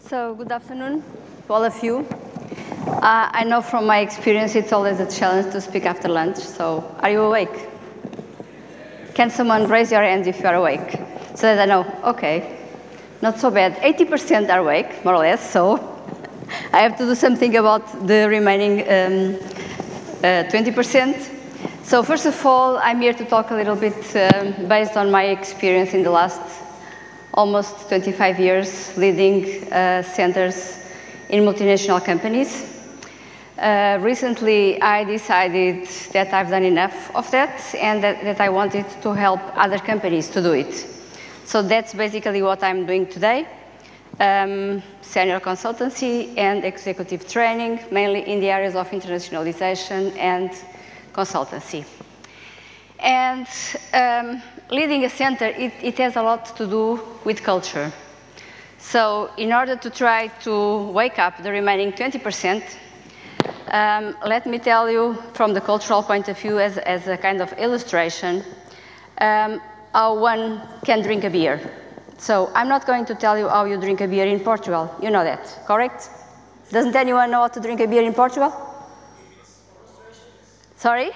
So good afternoon to all of you. I know from my experience it's always a challenge to speak after lunch, so are you awake? Can someone raise your hand if you are awake? So that I know, okay, not so bad. 80% are awake, more or less, so I have to do something about the remaining 20%. So first of all, I'm here to talk a little bit based on my experience in the last almost 25 years leading centers in multinational companies. Recently, I decided that I've done enough of that and that I wanted to help other companies to do it. So that's basically what I'm doing today. Senior consultancy and executive training, mainly in the areas of internationalization and consultancy. And leading a center, it has a lot to do with culture. So in order to try to wake up the remaining 20%, let me tell you from the cultural point of view as a kind of illustration how one can drink a beer. So I'm not going to tell you how you drink a beer in Portugal. You know that, correct? Doesn't anyone know how to drink a beer in Portugal? Sorry?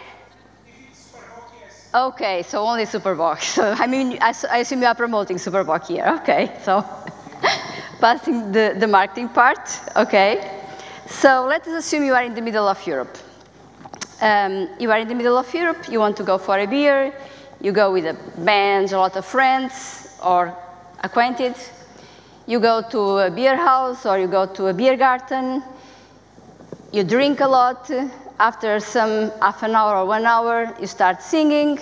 Okay, so only Superboc. So I mean, I assume you are promoting Superboc here. Okay, so passing the marketing part. Okay, so let us assume you are in the middle of Europe. You are in the middle of Europe. You want to go for a beer. You go with a band, a lot of friends or acquainted. You go to a beer house or you go to a beer garden. You drink a lot. After some half an hour or 1 hour, you start singing.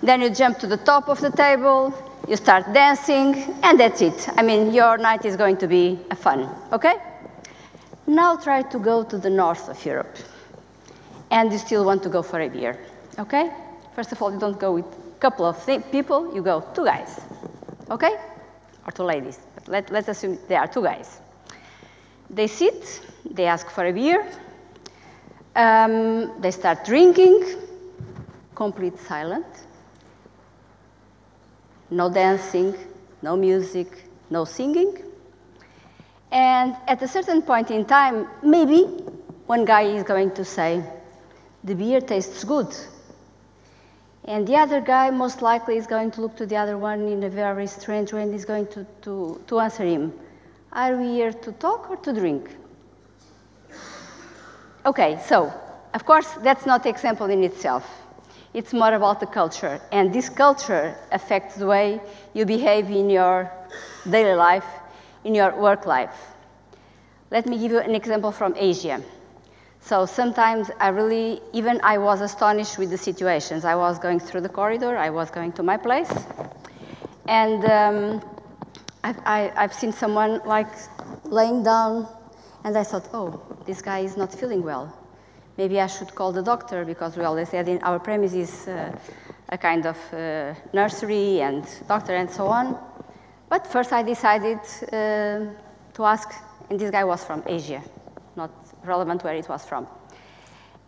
Then you jump to the top of the table. You start dancing, and that's it. I mean, your night is going to be fun, okay? Now try to go to the north of Europe, and you still want to go for a beer, okay? First of all, you don't go with a couple of people. You go 2 guys, okay? Or 2 ladies, but let's assume there are 2 guys. They sit, they ask for a beer. They start drinking, complete silence, no dancing, no music, no singing. And at a certain point in time, maybe one guy is going to say, the beer tastes good. And the other guy most likely is going to look to the other one in a very strange way and is going to answer him, are we here to talk or to drink? Okay, so, of course, that's not the example in itself. It's more about the culture, and this culture affects the way you behave in your daily life, in your work life. Let me give you an example from Asia. So sometimes I was astonished with the situations. I was going through the corridor, I was going to my place, and I've seen someone like laying down. And I thought, oh, this guy is not feeling well. Maybe I should call the doctor, because we always had in our premises a kind of nursery and doctor and so on. But first I decided to ask, and this guy was from Asia, not relevant where it was from.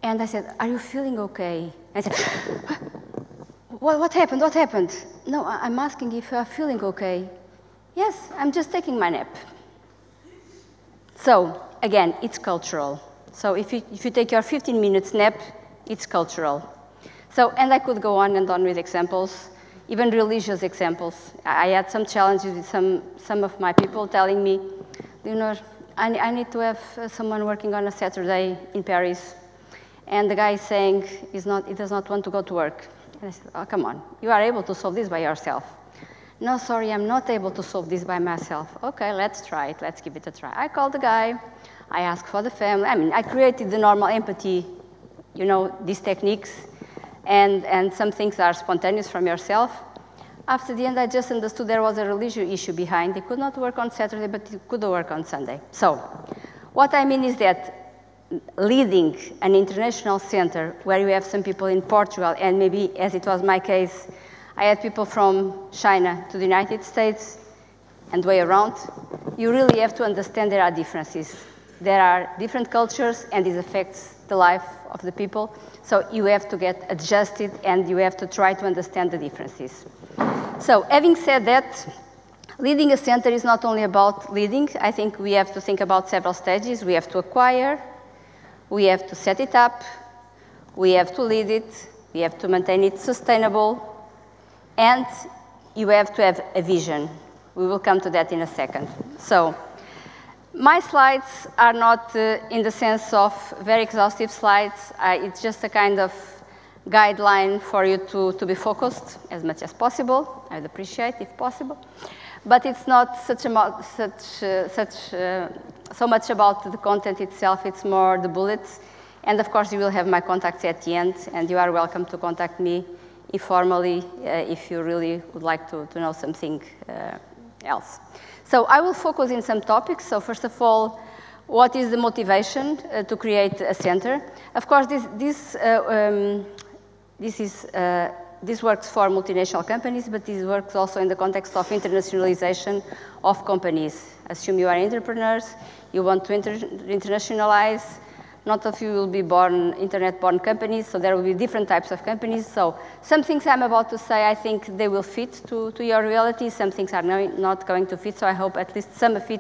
And I said, are you feeling okay? And I said, what happened? What happened? No, I'm asking if you are feeling okay. Yes, I'm just taking my nap. So, again, it's cultural. So if you take your 15 minutes nap, it's cultural. So, and I could go on and on with examples, even religious examples. I had some challenges with some of my people telling me, Leonor, I need to have someone working on a Saturday in Paris, and the guy is saying he does not want to go to work. And I said, oh, come on, you are able to solve this by yourself. No, sorry, I'm not able to solve this by myself. Okay, let's try it. Let's give it a try. I called the guy. I asked for the family. I mean, I created the normal empathy, you know, these techniques, and some things are spontaneous from yourself. After the end, I just understood there was a religious issue behind. They could not work on Saturday, but they could work on Sunday. So what I mean is that leading an international center where you have some people in Portugal, and maybe, as it was my case, I had people from China to the United States and way around. You really have to understand there are differences. There are different cultures, and this affects the life of the people. So you have to get adjusted, and you have to try to understand the differences. So having said that, Leading a center is not only about leading. I think we have to think about several stages. We have to acquire, we have to set it up, we have to lead it, we have to maintain it sustainable, and you have to have a vision. We will come to that in a second. So, my slides are not in the sense of very exhaustive slides. It's just a kind of guideline for you to be focused as much as possible. I would appreciate if possible. But it's not so much about the content itself, it's more the bullets. And of course, you will have my contacts at the end, and you are welcome to contact me informally if you really would like to know something else. So I will focus in some topics. So first of all, what is the motivation to create a center? Of course, this works for multinational companies, but this works also in the context of internationalization of companies. Assume you are entrepreneurs, you want to internationalize. Not of you will be internet-born companies, so there will be different types of companies. So some things I'm about to say, I think they will fit to your reality. Some things are not going to fit, so I hope at least some of it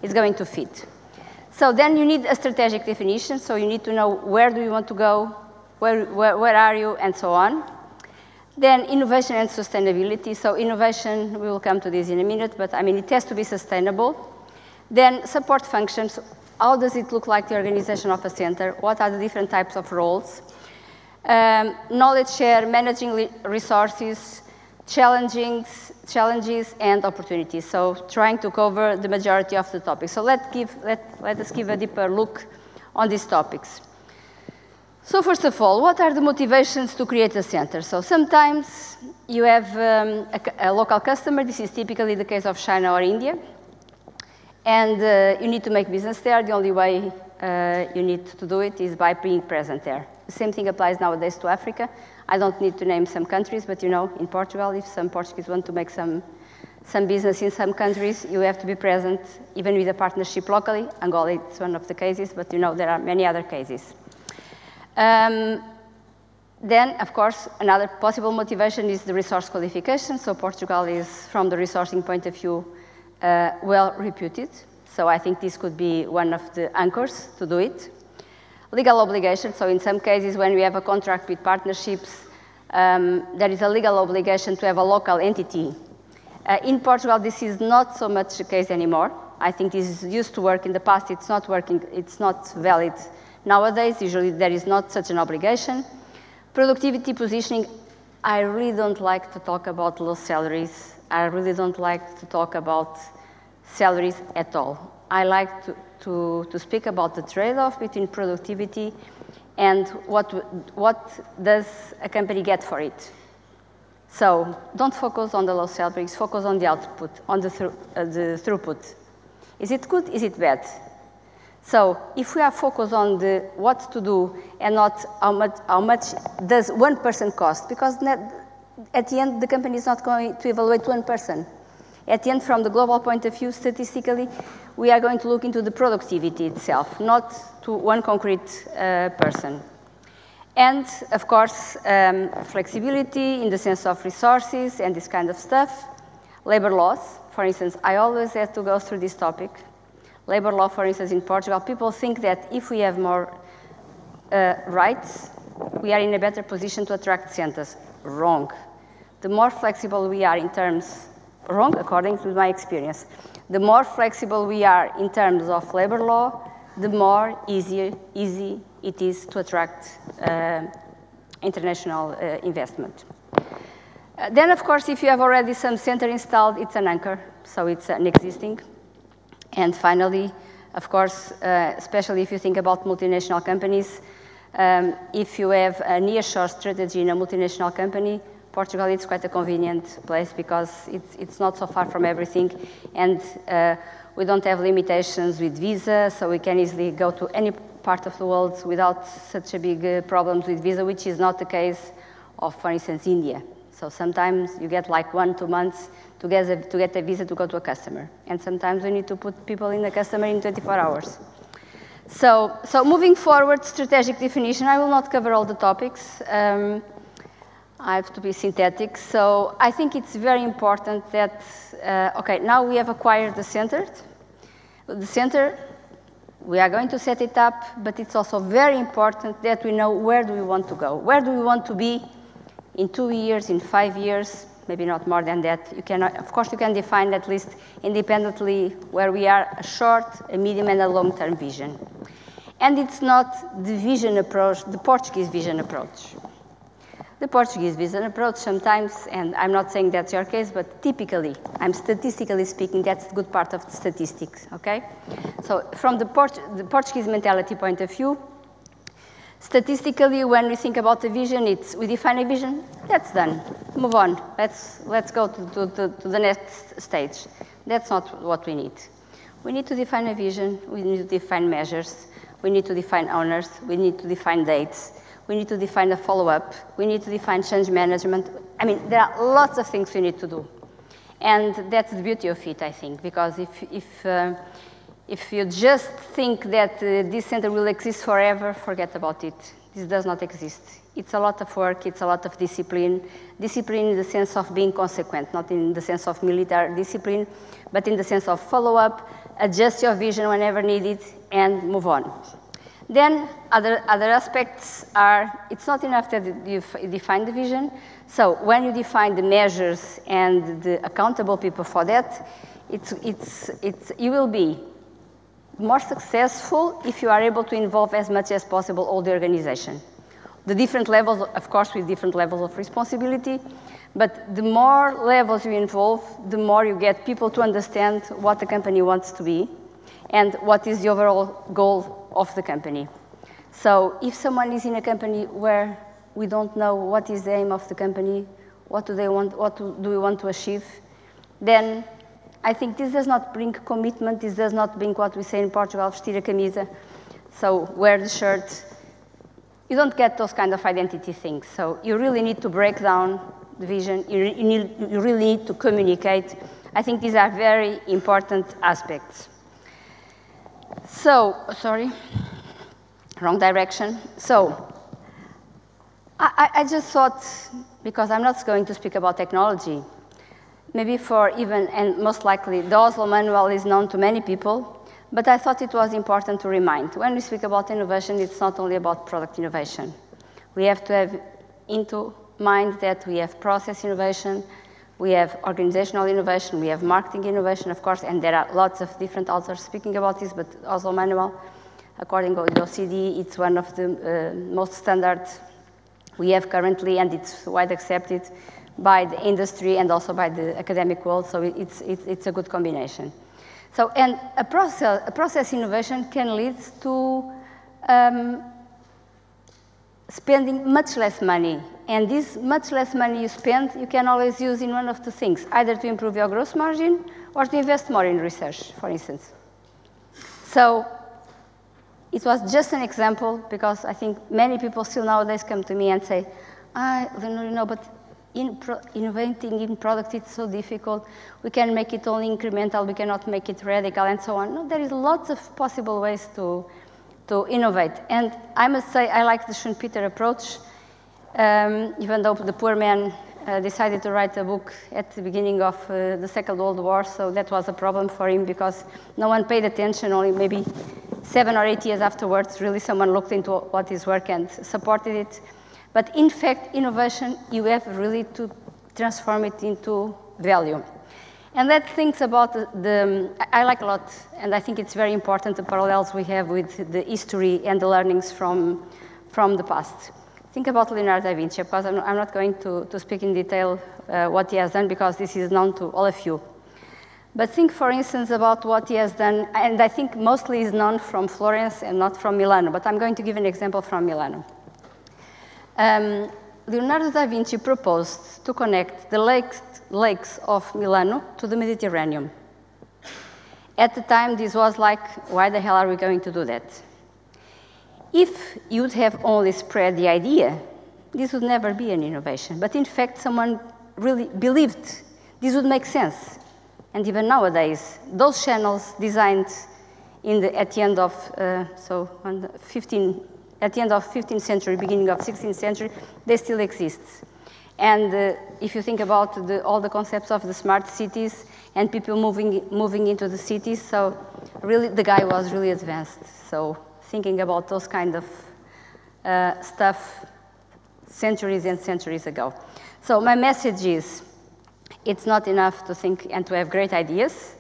is going to fit. So then you need a strategic definition, so you need to know where do you want to go, where are you, and so on. Then innovation and sustainability. So innovation, we will come to this in a minute, but I mean, it has to be sustainable. Then support functions. How does it look like the organization of a center? What are the different types of roles? Knowledge share, managing resources, challenges, and opportunities. So trying to cover the majority of the topics. So let us give a deeper look on these topics. So first of all, what are the motivations to create a center? So sometimes you have a local customer. This is typically the case of China or India. And you need to make business there. The only way you need to do it is by being present there. The same thing applies nowadays to Africa. I don't need to name some countries, but you know, in Portugal, if some Portuguese want to make some business in some countries, you have to be present, even with a partnership locally. Angola is one of the cases, but you know, there are many other cases. Then, of course, another possible motivation is the resource qualification. So Portugal is, from the resourcing point of view, well reputed. So I think this could be one of the anchors to do it. Legal obligation. So in some cases, when we have a contract with partnerships, there is a legal obligation to have a local entity. In Portugal, this is not so much the case anymore. I think this used to work in the past. It's not working. It's not valid nowadays. Usually, there is not such an obligation. Productivity positioning. I really don't like to talk about low salaries. I really don't like to talk about salaries at all. I like to speak about the trade-off between productivity and what does a company get for it. So don't focus on the low salaries, focus on the output, on the throughput. Is it good? Is it bad? So if we are focused on the what to do and not how much does one person cost, because at the end, the company is not going to evaluate one person. At the end, from the global point of view, statistically, we are going to look into the productivity itself, not to one concrete person. And, of course, flexibility in the sense of resources and this kind of stuff. Labor laws, for instance, I always have to go through this topic. Labor law, for instance, in Portugal, people think that if we have more rights, we are in a better position to attract centers. Wrong. The more flexible we are in terms, wrong according to my experience, the more flexible we are in terms of labor law, the more easy it is to attract international investment. Then, of course, if you have already some center installed, it's an anchor, so it's an existing. And finally, of course, especially if you think about multinational companies, if you have a nearshore strategy in a multinational company, Portugal is quite a convenient place because it's not so far from everything, and we don't have limitations with visa, so we can easily go to any part of the world without such a big problems with visa, which is not the case of, for instance, India. So sometimes you get like 1-2 months to get a visa to go to a customer, and sometimes we need to put people in the customer in 24 hours. So moving forward, strategic definition. I will not cover all the topics. I have to be synthetic. So I think it's very important that, okay, now we have acquired the center. The center, we are going to set it up, but it's also very important that we know where do we want to go. Where do we want to be in 2 years, in 5 years, maybe not more than that. You cannot, of course, you can define at least independently where we are, a short, a medium, and a long-term vision. And it's not the vision approach, the Portuguese vision approach. The Portuguese vision approach sometimes, and I'm not saying that's your case, but typically, I'm statistically speaking, that's the good part of the statistics, okay? So from the Portuguese mentality point of view, statistically, when we think about the vision, it's we define a vision, that's done, move on, let's go to the next stage. That's not what we need. We need to define a vision, we need to define measures, we need to define owners, we need to define dates, we need to define a follow-up, we need to define change management. I mean, there are lots of things we need to do. And that's the beauty of it, I think, because if you just think that this center will exist forever, forget about it. This does not exist. It's a lot of work, it's a lot of discipline. Discipline in the sense of being consequent, not in the sense of military discipline, but in the sense of follow-up, adjust your vision whenever needed, and move on. Then other aspects are, it's not enough that you define the vision. So when you define the measures and the accountable people for that, you will be more successful if you are able to involve as much as possible all the organization. The different levels, of course, with different levels of responsibility, but the more levels you involve, the more you get people to understand what the company wants to be and what is the overall goal of the company. So if someone is in a company where we don't know what is the aim of the company, what do they want, do we want to achieve, then I think this does not bring commitment, this does not bring what we say in Portugal, vestir a camisa, so wear the shirt. You don't get those kind of identity things. So you really need to break down the vision, you really need to communicate. I think these are very important aspects. So, sorry, wrong direction. So, I just thought, because I'm not going to speak about technology, maybe for even, and most likely, the Oslo Manual is known to many people, but I thought it was important to remind. When we speak about innovation, it's not only about product innovation. We have to have into mind that we have process innovation, we have organizational innovation, we have marketing innovation, of course, and there are lots of different authors speaking about this, but Oslo Manual, according to the OECD, it's one of the most standard we have currently, and it's widely accepted by the industry and also by the academic world, so it's a good combination. So, and a process innovation can lead to spending much less money. And this much less money you spend, you can always use in one of two things, either to improve your gross margin or to invest more in research, for instance. So it was just an example, because I think many people still nowadays come to me and say, Leonor, you know, but innovating in product, it's so difficult. We can make it only incremental, we cannot make it radical, and so on. No, there is lots of possible ways to innovate. And I must say, I like the Schumpeter approach, even though the poor man decided to write a book at the beginning of the Second World War, so that was a problem for him, because no one paid attention. Only maybe 7 or 8 years afterwards, really someone looked into what his work and supported it. But in fact, innovation, you have really to transform it into value. And that thinks about I like a lot, and I think it's very important, the parallels we have with the history and the learnings from the past. Think about Leonardo da Vinci, because I'm not going to speak in detail what he has done, because this is known to all of you. But think, for instance, about what he has done, and I think mostly is known from Florence and not from Milano, but I'm going to give an example from Milano. Leonardo da Vinci proposed to connect the lakes of Milano to the Mediterranean. At the time, this was like, why the hell are we going to do that? If you'd have only spread the idea, this would never be an innovation. But in fact, someone really believed this would make sense. And even nowadays, those channels designed at the end of at the end of 15th century, beginning of 16th century, they still exist. And if you think about all the concepts of the smart cities and people moving into the cities, so really the guy was really advanced. So thinking about those kind of stuff centuries and centuries ago. So my message is, it's not enough to think and to have great ideas.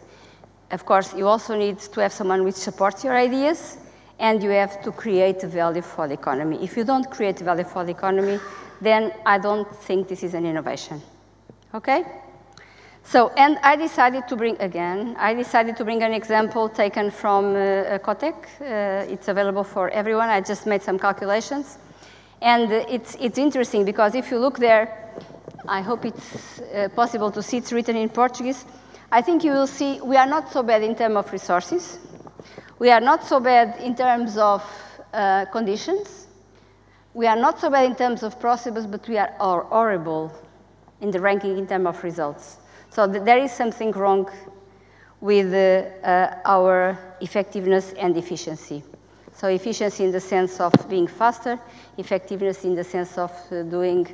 Of course, you also need to have someone which supports your ideas, and you have to create value for the economy. If you don't create value for the economy, then I don't think this is an innovation, okay? So, and I decided to bring an example taken from Cotec. It's available for everyone. I just made some calculations. And it's interesting because if you look there, I hope it's possible to see, it's written in Portuguese. I think you will see we are not so bad in terms of resources. We are not so bad in terms of conditions. We are not so bad in terms of processes, but we are horrible in the ranking in terms of results. So there is something wrong with our effectiveness and efficiency. So efficiency in the sense of being faster, effectiveness in the sense of doing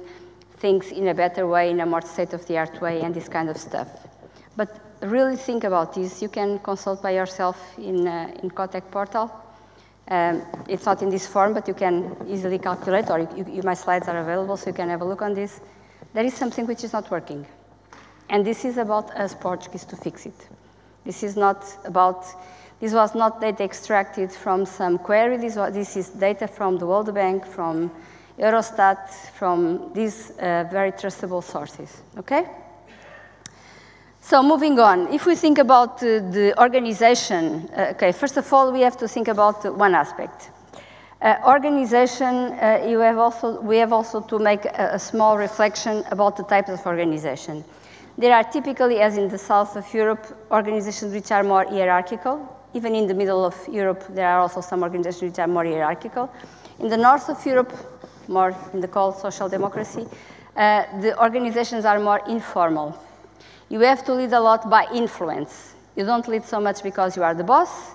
things in a better way, in a more state-of-the-art way, and this kind of stuff. But really think about this. You can consult by yourself in Cotec portal. It's not in this form, but you can easily calculate, or my slides are available, so you can have a look on this. There is something which is not working. And this is about us Portuguese to fix it. This is not about, this was not data extracted from some query. This is data from the World Bank, from Eurostat, from these very trustable sources, okay? So moving on, if we think about the organization, okay, first of all, we have to think about one aspect. Organization, we have also to make a small reflection about the types of organization. There are typically, as in the south of Europe, organizations which are more hierarchical. Even in the middle of Europe, there are also some organizations which are more hierarchical. In the north of Europe, more in the called social democracy, the organizations are more informal. You have to lead a lot by influence. You don't lead so much because you are the boss.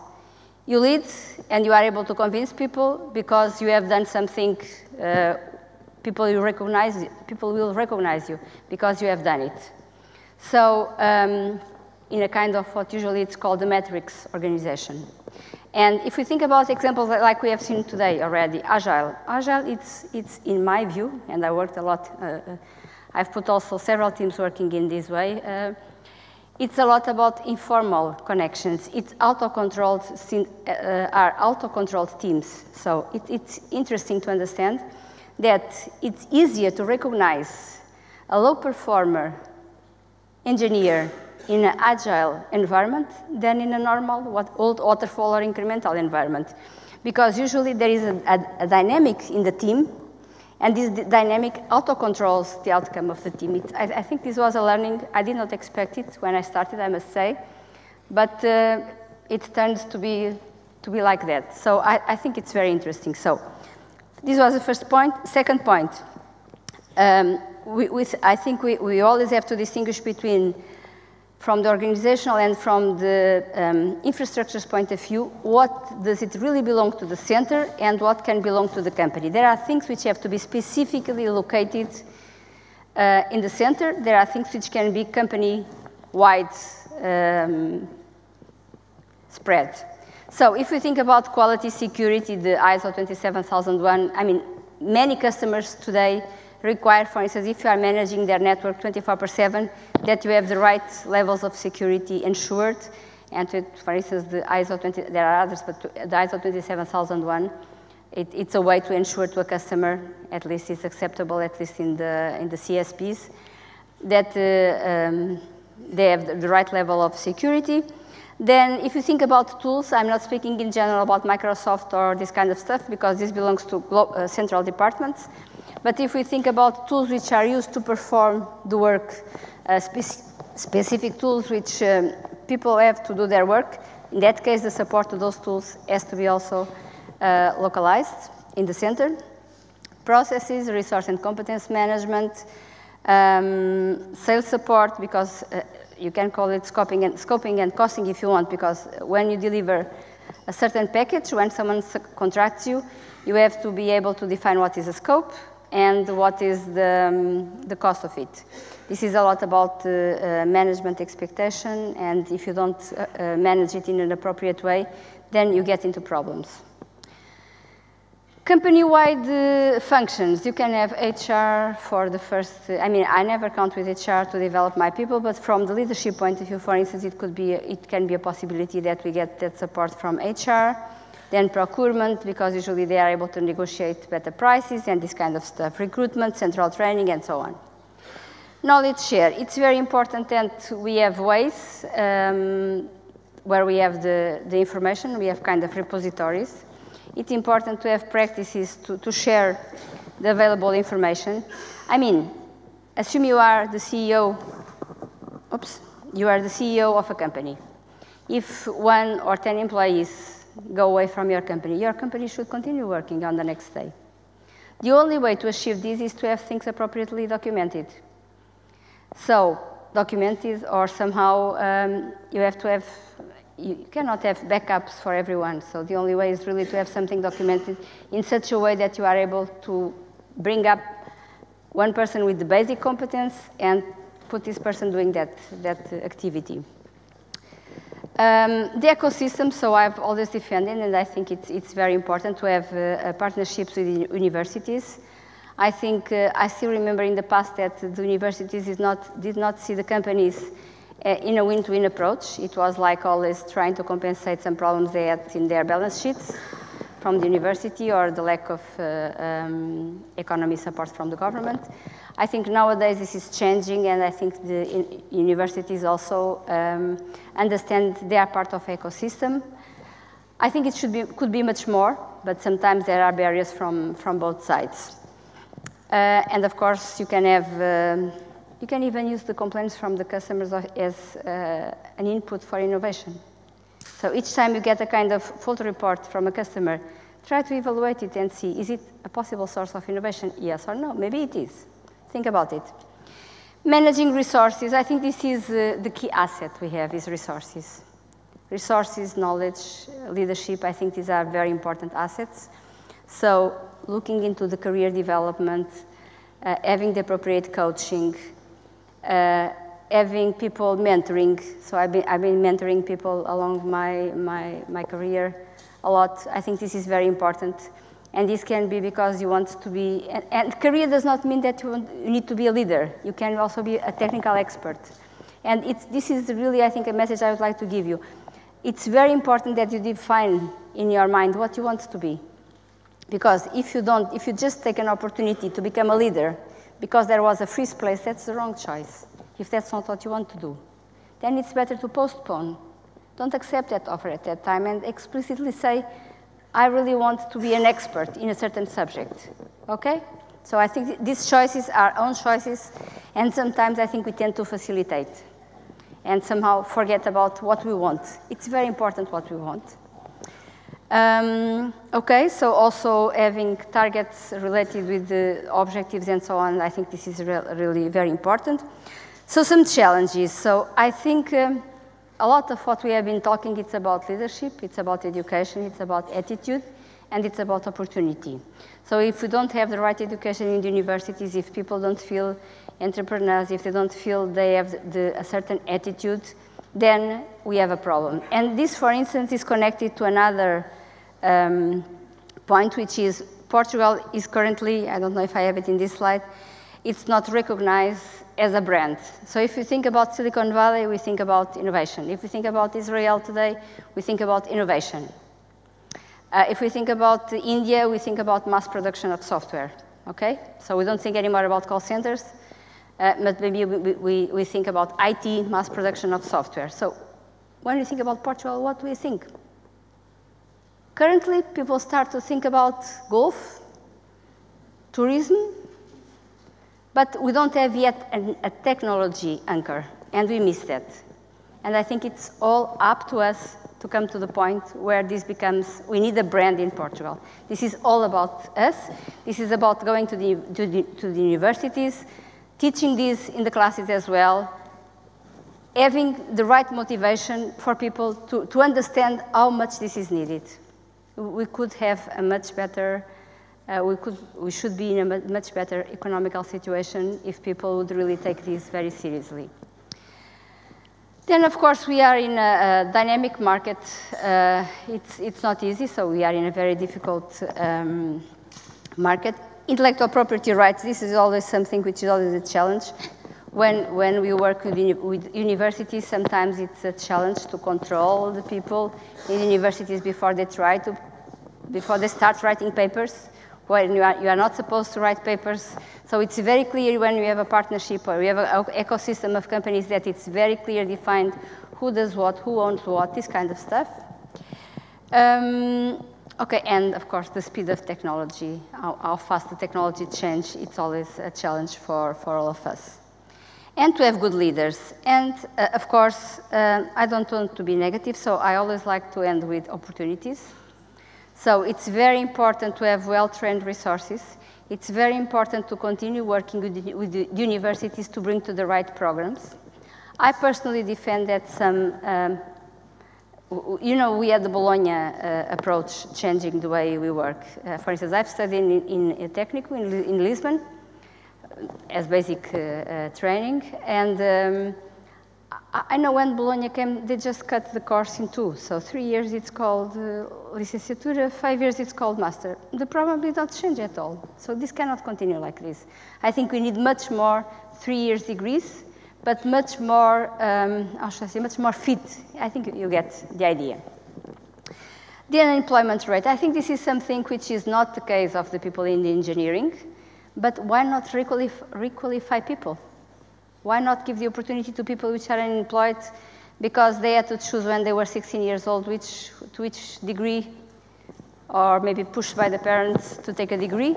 You lead and you are able to convince people because you have done something, people will recognize you because you have done it. So in a kind of what usually it's called the matrix organization. And if we think about examples like we have seen today already, Agile. Agile, it's in my view, and I worked a lot, I've put also several teams working in this way. It's a lot about informal connections. It's auto-controlled teams. So it's interesting to understand that it's easier to recognize a low performer engineer in an agile environment than in a normal, old waterfall or incremental environment. Because usually there is a dynamic in the team, and this dynamic auto-controls the outcome of the team. I think this was a learning. I did not expect it when I started, I must say, but it turns to be like that. So I think it's very interesting. So this was the first point. Second point, I think we always have to distinguish between, from the organizational and from the infrastructure's point of view, what does it really belong to the center and what can belong to the company. There are things which have to be specifically located in the center. There are things which can be company-wide spread. So if we think about quality security, the ISO 27001, I mean, many customers today require, for instance, if you are managing their network 24/7, that you have the right levels of security ensured. And for instance, the ISO 20, there are others, but the ISO 27001, it's a way to ensure to a customer, at least it's acceptable, at least in the CSPs, that they have the right level of security. Then if you think about tools, I'm not speaking in general about Microsoft or this kind of stuff, because this belongs to central departments. But if we think about tools which are used to perform the work, specific tools which people have to do their work, in that case, the support to those tools has to be also localized in the center. Processes, resource and competence management, sales support, because you can call it scoping and costing if you want, because when you deliver a certain package, when someone contracts you, you have to be able to define what is a scope and what is the cost of it. This is a lot about management expectation, and if you don't manage it in an appropriate way, then you get into problems. Company-wide functions. You can have HR for the first, I never count with HR to develop my people, but from the leadership point of view, for instance, it can be a possibility that we get that support from HR. Then procurement, because usually they are able to negotiate better prices and this kind of stuff. Recruitment, central training, and so on. Knowledge share. It's very important that we have ways where we have the information. We have kind of repositories. It's important to have practices to share the available information. Assume you are the CEO. You are the CEO of a company. If 1 or 10 employees go away from your company should continue working on the next day. The only way to achieve this is to have things appropriately documented. So, documented, or somehow you cannot have backups for everyone. So the only way is really to have something documented in such a way that you are able to bring up one person with the basic competence and put this person doing that activity. The ecosystem, so I've always defended, and I think it's very important to have partnerships with universities. I think I still remember in the past that the universities did not see the companies in a win-to-win approach. It was like always trying to compensate some problems they had in their balance sheets from the university or the lack of economy support from the government. I think nowadays this is changing, and I think the universities also understand they are part of ecosystem. I think it could be much more, but sometimes there are barriers from both sides. And of course, you can even use the complaints from the customers as an input for innovation. So each time you get a kind of fault report from a customer, try to evaluate it and see, is it a possible source of innovation? Yes or no? Maybe it is. Think about it. Managing resources. I think this is the key asset we have is resources. Resources, knowledge, leadership, I think these are very important assets. So looking into the career development, having the appropriate coaching, having people mentoring. So I've been mentoring people along my career a lot. I think this is very important. And this can be because you want to be, and career does not mean that you need to be a leader. You can also be a technical expert. And this is really, I think, a message I would like to give you. It's very important that you define in your mind what you want to be. Because if you just take an opportunity to become a leader because there was a free place, that's the wrong choice. If that's not what you want to do, then it's better to postpone. Don't accept that offer at that time and explicitly say, I really want to be an expert in a certain subject, okay? So I think these choices are own choices, and sometimes I think we tend to facilitate and somehow forget about what we want. It's very important what we want. Okay, so also having targets related with the objectives and so on, I think this is really very important. So some challenges. So I think a lot of what we have been talking, it's about leadership, it's about education, it's about attitude, and it's about opportunity. So if we don't have the right education in the universities, if people don't feel entrepreneurs, if they don't feel they have a certain attitude, then we have a problem. And this, for instance, is connected to another point, which is Portugal is currently, I don't know if I have it in this slide, it's not recognized as a brand. So if you think about Silicon Valley, we think about innovation. If we think about Israel today, we think about innovation. If we think about India, we think about mass production of software, okay? So we don't think anymore about call centers, but maybe we think about IT, mass production of software. So when we think about Portugal, what do we think? Currently, people start to think about golf, tourism, but we don't have yet a technology anchor, and we miss that. And I think it's all up to us to come to the point where this becomes, we need a brand in Portugal. This is all about us. This is about going to the universities, teaching this in the classes as well, having the right motivation for people to understand how much this is needed. We could have a much better we should be in a much better economical situation if people would really take this very seriously. Then, of course, we are in a dynamic market. It's not easy, so we are in a very difficult market. Intellectual property rights, this is always something which is always a challenge. When we work with universities, sometimes it's a challenge to control the people in universities before they start writing papers. When you are not supposed to write papers. So it's very clear when you have a partnership or you have an ecosystem of companies that it's very clear defined who does what, who owns what, this kind of stuff. Okay, and of course the speed of technology, how fast the technology changes, it's always a challenge for all of us. And to have good leaders. And of course, I don't want to be negative, so I always like to end with opportunities. So it's very important to have well-trained resources. It's very important to continue working with the universities to bring to the right programs. I personally defend that some, we had the Bologna approach changing the way we work. For instance, I've studied in Técnico in Lisbon as basic training. And I know when Bologna came, they just cut the course in two. So 3 years it's called licenciatura, 5 years it's called master. The problem did not change at all. So this cannot continue like this. I think we need much more 3 years degrees, but much more, how should I say, much more fit. I think you get the idea. The unemployment rate. I think this is something which is not the case of the people in the engineering, but why not requalify people? Why not give the opportunity to people which are unemployed because they had to choose when they were 16 years old to which degree, or maybe pushed by the parents to take a degree,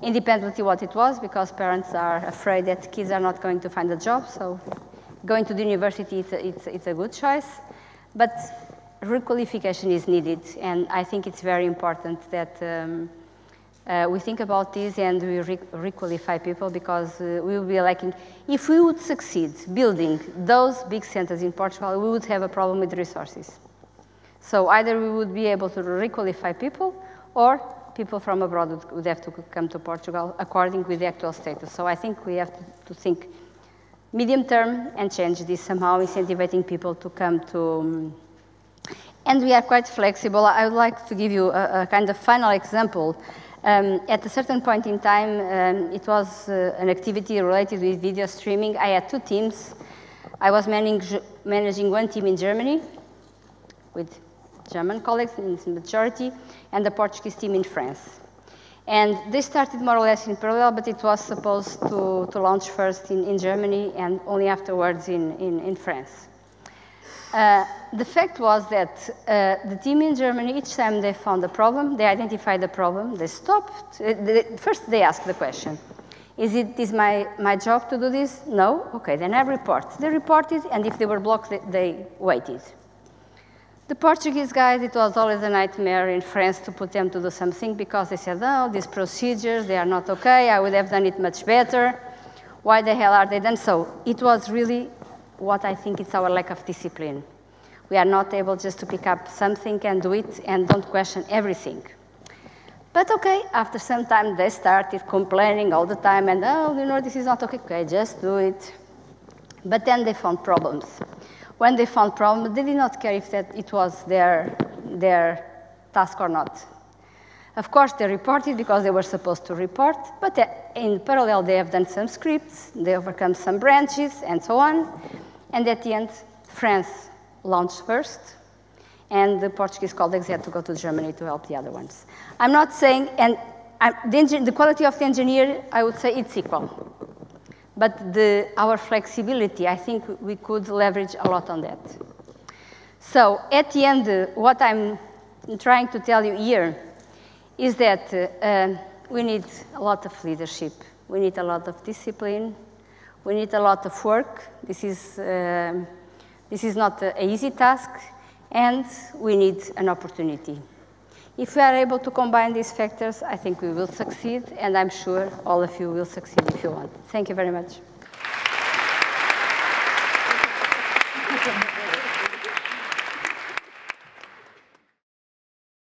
independently what it was, because parents are afraid that kids are not going to find a job, so going to the university, it's a good choice. But requalification is needed, and I think it's very important that we think about this and we requalify people, because we will be lacking. If we would succeed building those big centers in Portugal, we would have a problem with resources. So either we would be able to requalify people, or people from abroad would have to come to Portugal according with the actual status. So I think we have to think medium term and change this somehow, incentivizing people to come to. And we are quite flexible. I would like to give you a kind of final example. At a certain point in time, it was an activity related with video streaming. I had 2 teams. I was managing one team in Germany with German colleagues in the majority, and the Portuguese team in France. And they started more or less in parallel, but it was supposed to launch first in Germany and only afterwards in France. The fact was that the team in Germany, each time they found a problem, they identified the problem, they stopped. First they asked the question, is my job to do this? No? Okay, then I report. They reported, and if they were blocked, they waited. The Portuguese guys, it was always a nightmare in France to put them to do something, because they said, oh, these procedures, they are not okay, I would have done it much better. Why the hell are they done? So it was really what I think it's our lack of discipline. We are not able just to pick up something and do it and don't question everything. But okay, after some time they started complaining all the time and, oh, this is not okay. Okay, just do it. But then they found problems. When they found problems, they did not care if it was their task or not. Of course, they reported because they were supposed to report, but in parallel, they have done some scripts, they overcome some branches, and so on. And at the end, France launched first, and the Portuguese colleagues had to go to Germany to help the other ones. I'm not saying, and the quality of the engineer, I would say it's equal. But our flexibility, I think we could leverage a lot on that. So at the end, what I'm trying to tell you here is that we need a lot of leadership. We need a lot of discipline. We need a lot of work. This is not an easy task, and we need an opportunity. If we are able to combine these factors, I think we will succeed, and I'm sure all of you will succeed if you want. Thank you very much.